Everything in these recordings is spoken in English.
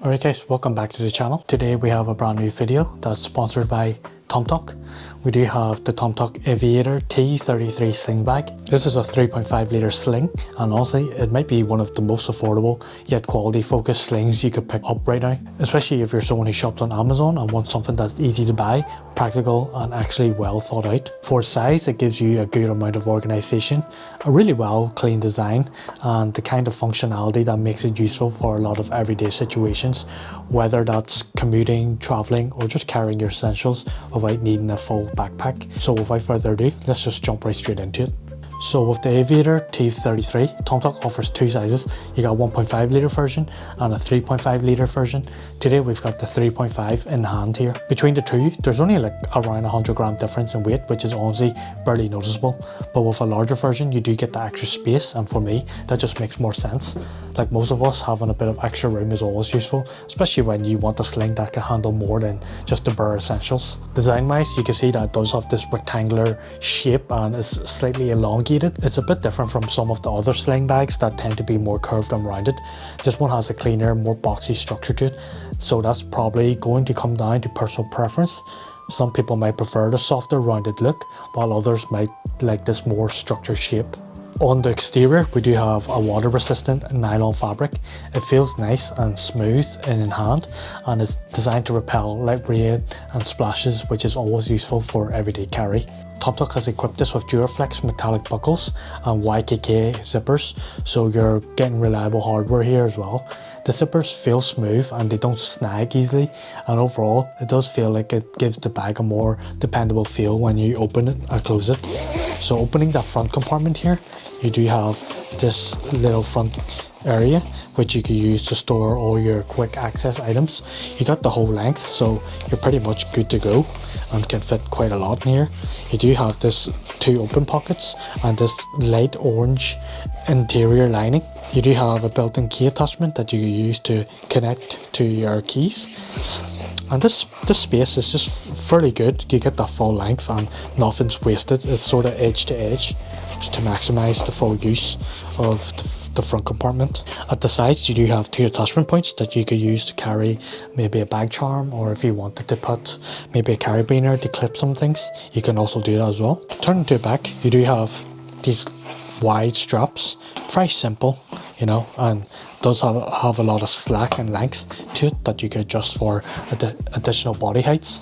Alright guys, welcome back to the channel. Today we have a brand new video that's sponsored by Tomtoc. We do have the Tomtoc Aviator T33 sling bag. This is a 3.5 litre sling, and honestly it might be one of the most affordable yet quality focused slings you could pick up right now, especially if you're someone who shops on Amazon and wants something that's easy to buy, practical and actually well thought out. For size, it gives you a good amount of organisation, a really well clean design, and the kind of functionality that makes it useful for a lot of everyday situations, whether that's commuting, travelling or just carrying your essentials without needing a full backpack. So without further ado, let's just jump right straight into it. So with the Aviator T33, Tomtoc offers two sizes. You got a 1.5 litre version and a 3.5 litre version. Today we've got the 3.5 in hand here. Between the two, there's only like around 100 gram difference in weight, which is honestly barely noticeable. But with a larger version, you do get the extra space, and for me, that just makes more sense. Like most of us, having a bit of extra room is always useful, especially when you want a sling that can handle more than just the bare essentials. Design-wise, you can see that it does have this rectangular shape and is slightly elongated. It's a bit different from some of the other sling bags that tend to be more curved and rounded. This one has a cleaner, more boxy structure to it, so that's probably going to come down to personal preference. Some people might prefer the softer, rounded look, while others might like this more structured shape. On the exterior, we do have a water resistant nylon fabric. It feels nice and smooth in hand, and it's designed to repel light rain and splashes, which is always useful for everyday carry. Tomtoc has equipped this with Duraflex metallic buckles and YKK zippers, so you're getting reliable hardware here as well. The zippers feel smooth and they don't snag easily, and overall it does feel like it gives the bag a more dependable feel when you open it and close it. So opening that front compartment here, you do have this little front area which you can use to store all your quick access items. You got the whole length, so you're pretty much good to go and can fit quite a lot in here. You do have this two open pockets and this light orange interior lining. You do have a built-in key attachment that you can use to connect to your keys. And this space is just fairly good. You get the full length and nothing's wasted. It's sort of edge to edge just to maximize the full use of the front compartment. At the sides, you do have two attachment points that you could use to carry maybe a bag charm, or if you wanted to put maybe a carabiner to clip some things, you can also do that as well. Turning to the back, you do have these wide straps, very simple, you know, and does have a lot of slack and length to it that you can adjust for additional body heights.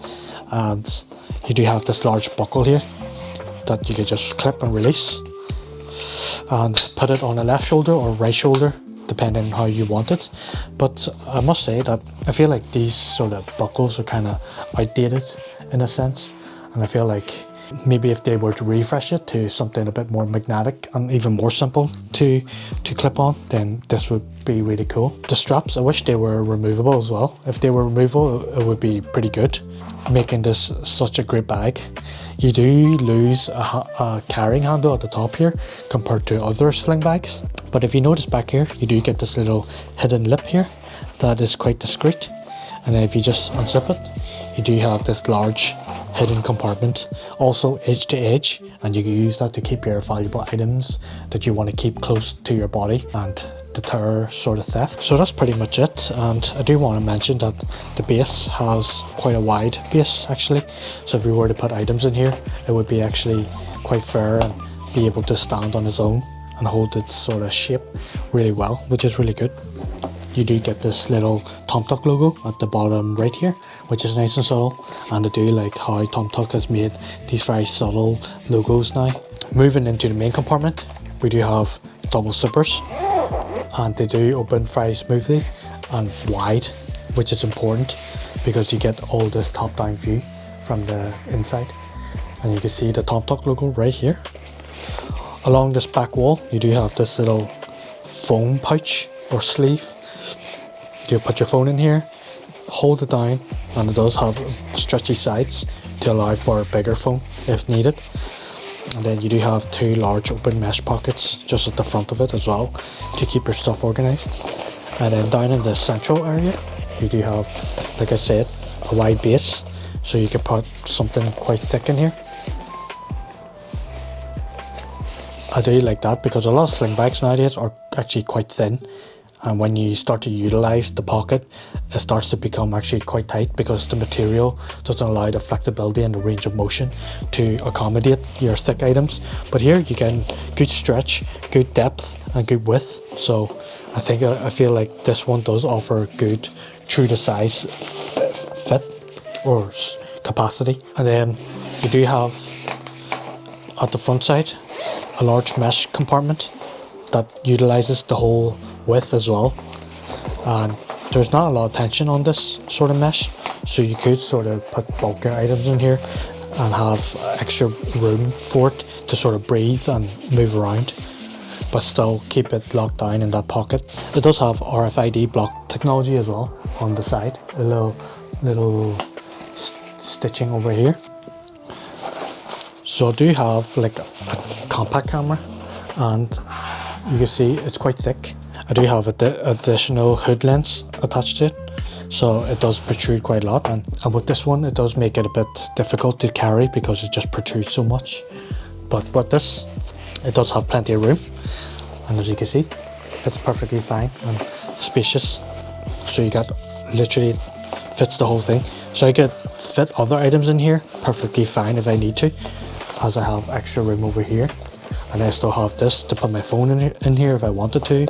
And you do have this large buckle here that you can just clip and release and put it on a left shoulder or right shoulder depending on how you want it. But I must say that I feel like these sort of buckles are kind of outdated in a sense, and I feel like maybe if they were to refresh it to something a bit more magnetic and even more simple to clip on, then this would be really cool. The straps, I wish they were removable as well. If they were removable, it would be pretty good, making this such a great bag. You do lose a carrying handle at the top here compared to other sling bags, but if you notice back here, you do get this little hidden lip here that is quite discreet, and then if you just unzip it, you do have this large hidden compartment, also edge to edge, and you can use that to keep your valuable items that you want to keep close to your body and deter sort of theft. So that's pretty much it, and I do want to mention that the base has quite a wide base actually, so if we were to put items in here, it would be actually quite fair and be able to stand on its own and hold its sort of shape really well, which is really good. You do get this little Tomtoc logo at the bottom right here, which is nice and subtle, and I do like how Tomtoc has made these very subtle logos now. Moving into the main compartment, we do have double zippers, and they do open very smoothly and wide, which is important because you get all this top-down view from the inside, and you can see the Tomtoc logo right here. Along this back wall, you do have this little phone pouch or sleeve. You put your phone in here, hold it down, and it does have stretchy sides to allow for a bigger phone if needed. And then you do have two large open mesh pockets just at the front of it as well to keep your stuff organized. And then down in the central area, you do have, like I said, a wide base, so you can put something quite thick in here. I do like that because a lot of sling bags nowadays are actually quite thin, and when you start to utilize the pocket, it starts to become actually quite tight because the material doesn't allow the flexibility and the range of motion to accommodate your thick items. But here you get good stretch, good depth and good width, so I feel like this one does offer good true to size fit or capacity. And then you do have at the front side a large mesh compartment that utilizes the whole width as well, and there's not a lot of tension on this sort of mesh, so you could sort of put bulkier items in here and have extra room for it to sort of breathe and move around, but still keep it locked down in that pocket. It does have RFID block technology as well on the side, a little stitching over here. So I do have like a compact camera, and you can see it's quite thick. I do have additional hood lens attached to it, so it does protrude quite a lot, and with this one it does make it a bit difficult to carry because it just protrudes so much. But with this, it does have plenty of room, and as you can see, it's perfectly fine and spacious. So you got literally fits the whole thing. So I could fit other items in here perfectly fine if I need to, as I have extra room over here. And I still have this to put my phone in here if I wanted to.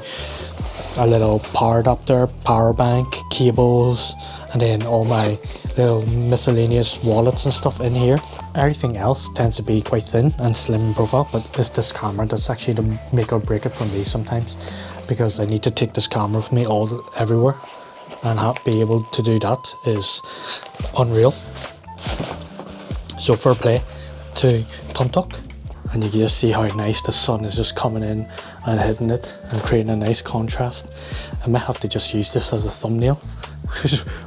A little power adapter, power bank, cables, and then all my little miscellaneous wallets and stuff in here. Everything else tends to be quite thin and slim in profile, but it's this camera that's actually the make or break it for me sometimes, because I need to take this camera with me everywhere, and be able to do that is unreal. So fair play to Tomtoc. And you can just see how nice the sun is just coming in and hitting it and creating a nice contrast. I might have to just use this as a thumbnail,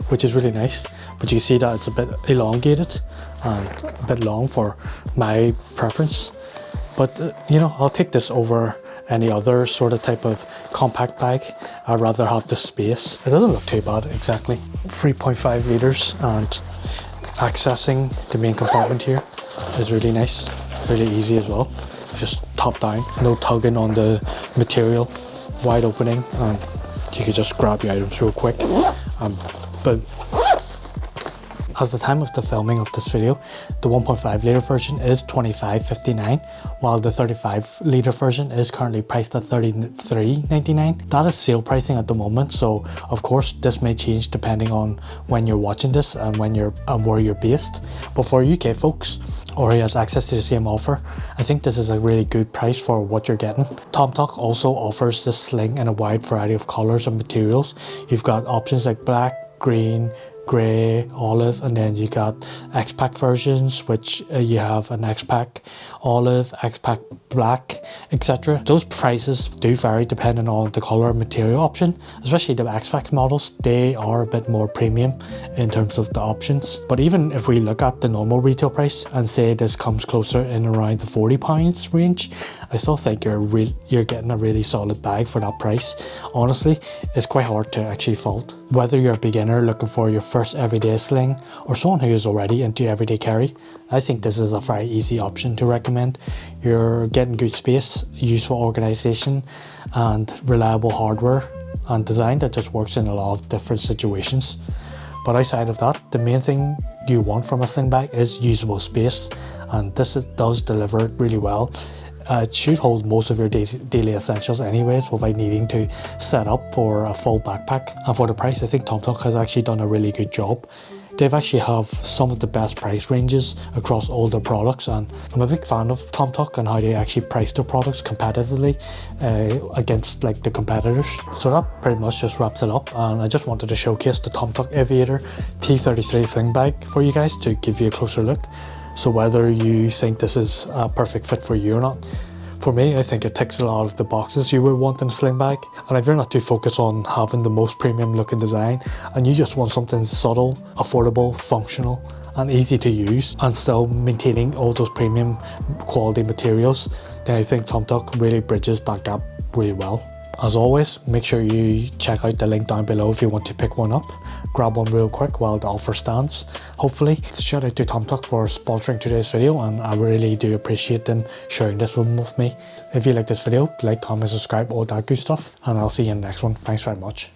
which is really nice. But you can see that it's a bit elongated and a bit long for my preference. But you know, I'll take this over any other sort of type of compact bag. I'd rather have the space. It doesn't look too bad exactly. 3.5 litres, and accessing the main compartment here is really nice. Really easy as well, just top down, no tugging on the material, wide opening, and you can just grab your items real quick. But as the time of the filming of this video, the 1.5 litre version is $25.59, while the 35 litre version is currently priced at $33.99. That is sale pricing at the moment, so of course this may change depending on when you're watching this and where you're based. But for UK folks, or who has access to the same offer, I think this is a really good price for what you're getting. Tomtoc also offers this sling in a wide variety of colours and materials. You've got options like black, green, grey, olive, and then you got X-Pack versions, which you have an X-Pack olive, X-Pack black, etc. Those prices do vary depending on the colour and material option, especially the X-Pack models. They are a bit more premium in terms of the options. But even if we look at the normal retail price and say this comes closer in around the £40 range, I still think you're getting a really solid bag for that price. Honestly, it's quite hard to actually fault. Whether you're a beginner looking for your first everyday sling, or someone who is already into everyday carry, I think this is a very easy option to recommend. You're getting good space, useful organisation, and reliable hardware and design that just works in a lot of different situations. But outside of that, the main thing you want from a sling bag is usable space, and this does deliver it really well. It should hold most of your daily essentials anyways without needing to set up for a full backpack. And for the price, I think Tomtoc has actually done a really good job. They've actually have some of the best price ranges across all their products, and I'm a big fan of Tomtoc and how they actually price their products competitively against like the competitors. So that pretty much just wraps it up, and I just wanted to showcase the Tomtoc Aviator T33 sling bag for you guys to give you a closer look. So whether you think this is a perfect fit for you or not, for me, I think it ticks a lot of the boxes you would want in a sling bag. And if you're not too focused on having the most premium looking design, and you just want something subtle, affordable, functional, and easy to use, and still maintaining all those premium quality materials, then I think Tomtoc really bridges that gap really well. As always, make sure you check out the link down below if you want to pick one up. Grab one real quick while the offer stands. Hopefully, shout out to Tomtoc for sponsoring today's video, and I really do appreciate them sharing this one with me. If you like this video, like, comment, subscribe, all that good stuff, and I'll see you in the next one. Thanks very much.